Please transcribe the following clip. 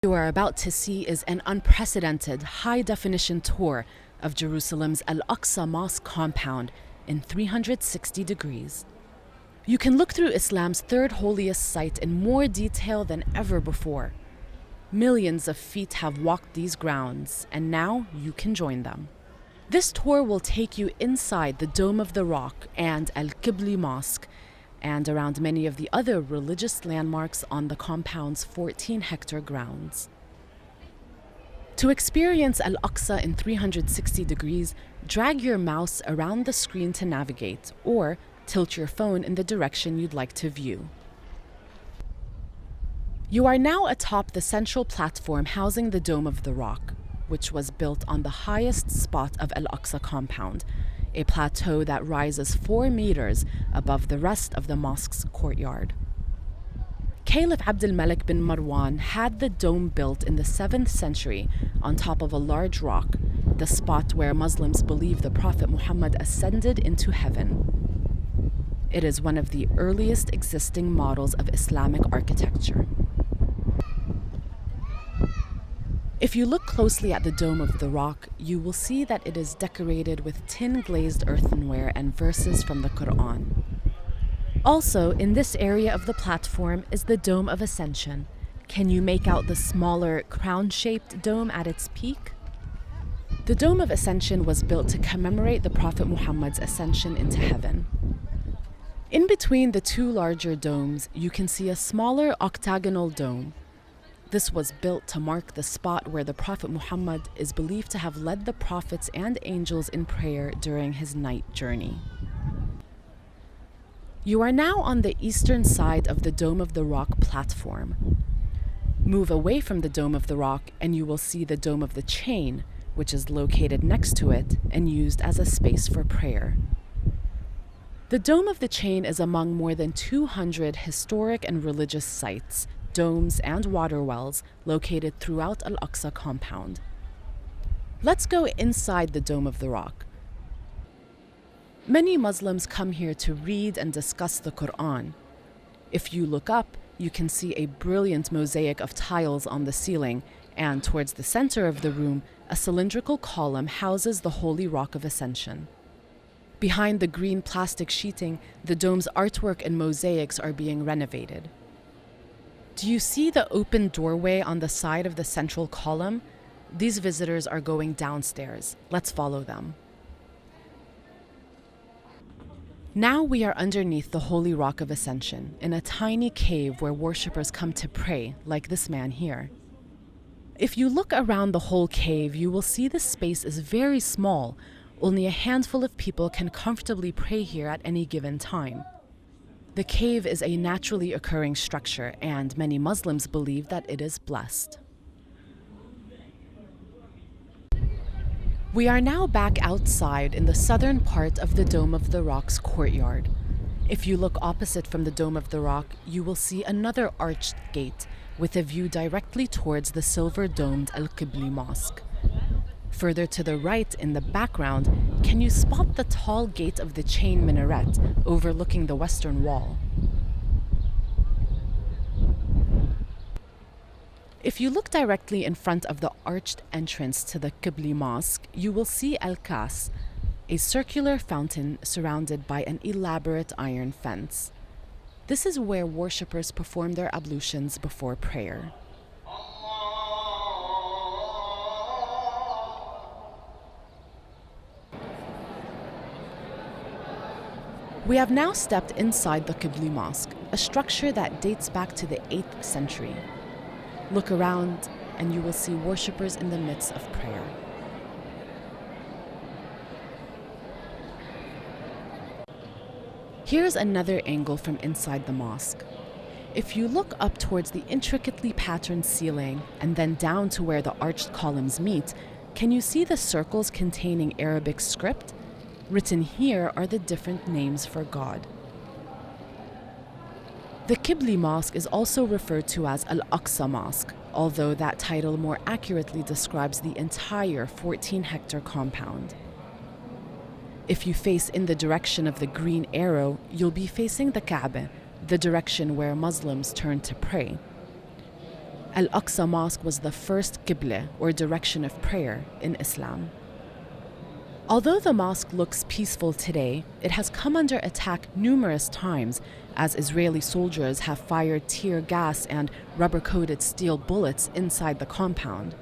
You are about to see is an unprecedented high-definition tour of Jerusalem's Al-Aqsa Mosque compound in 360 degrees. You can look through Islam's third holiest site in more detail than ever before. Millions of feet have walked these grounds, and now you can join them. This tour will take you inside the Dome of the Rock and Al-Qibli Mosque, and around many of the other religious landmarks on the compound's 14-hectare grounds. To experience Al-Aqsa in 360 degrees, drag your mouse around the screen to navigate, or tilt your phone in the direction you'd like to view. You are now atop the central platform housing the Dome of the Rock, which was built on the highest spot of Al-Aqsa compound, a plateau that rises 4 meters above the rest of the mosque's courtyard. Caliph Abdul Malik bin Marwan had the dome built in the 7th century on top of a large rock, the spot where Muslims believe the Prophet Muhammad ascended into heaven. It is one of the earliest existing models of Islamic architecture. If you look closely at the Dome of the Rock, you will see that it is decorated with tin-glazed earthenware and verses from the Quran. Also, in this area of the platform is the Dome of Ascension. Can you make out the smaller, crown-shaped dome at its peak? The Dome of Ascension was built to commemorate the Prophet Muhammad's ascension into heaven. In between the two larger domes, you can see a smaller octagonal dome. This was built to mark the spot where the Prophet Muhammad is believed to have led the prophets and angels in prayer during his night journey. You are now on the eastern side of the Dome of the Rock platform. Move away from the Dome of the Rock and you will see the Dome of the Chain, which is located next to it and used as a space for prayer. The Dome of the Chain is among more than 200 historic and religious sites, domes, and water wells located throughout Al-Aqsa compound. Let's go inside the Dome of the Rock. Many Muslims come here to read and discuss the Quran. If you look up, you can see a brilliant mosaic of tiles on the ceiling, and towards the center of the room, a cylindrical column houses the Holy Rock of Ascension. Behind the green plastic sheeting, the dome's artwork and mosaics are being renovated. Do you see the open doorway on the side of the central column? These visitors are going downstairs. Let's follow them. Now we are underneath the Holy Rock of Ascension, in a tiny cave where worshippers come to pray, like this man here. If you look around the whole cave, you will see the space is very small. Only a handful of people can comfortably pray here at any given time. The cave is a naturally occurring structure, and many Muslims believe that it is blessed. We are now back outside in the southern part of the Dome of the Rock's courtyard. If you look opposite from the Dome of the Rock, you will see another arched gate with a view directly towards the silver-domed Al-Qibli Mosque. Further to the right in the background, can you spot the tall gate of the chain minaret overlooking the western wall? If you look directly in front of the arched entrance to the Qibli Mosque, you will see Al-Kas, a circular fountain surrounded by an elaborate iron fence. This is where worshippers perform their ablutions before prayer. We have now stepped inside the Qibli Mosque, a structure that dates back to the 8th century. Look around and you will see worshippers in the midst of prayer. Here's another angle from inside the mosque. If you look up towards the intricately patterned ceiling and then down to where the arched columns meet, can you see the circles containing Arabic script? Written here are the different names for God. The Qibli Mosque is also referred to as Al-Aqsa Mosque, although that title more accurately describes the entire 14-hectare compound. If you face in the direction of the green arrow, you'll be facing the Kaaba, the direction where Muslims turn to pray. Al-Aqsa Mosque was the first qibla, or direction of prayer, in Islam. Although the mosque looks peaceful today, it has come under attack numerous times as Israeli soldiers have fired tear gas and rubber-coated steel bullets inside the compound.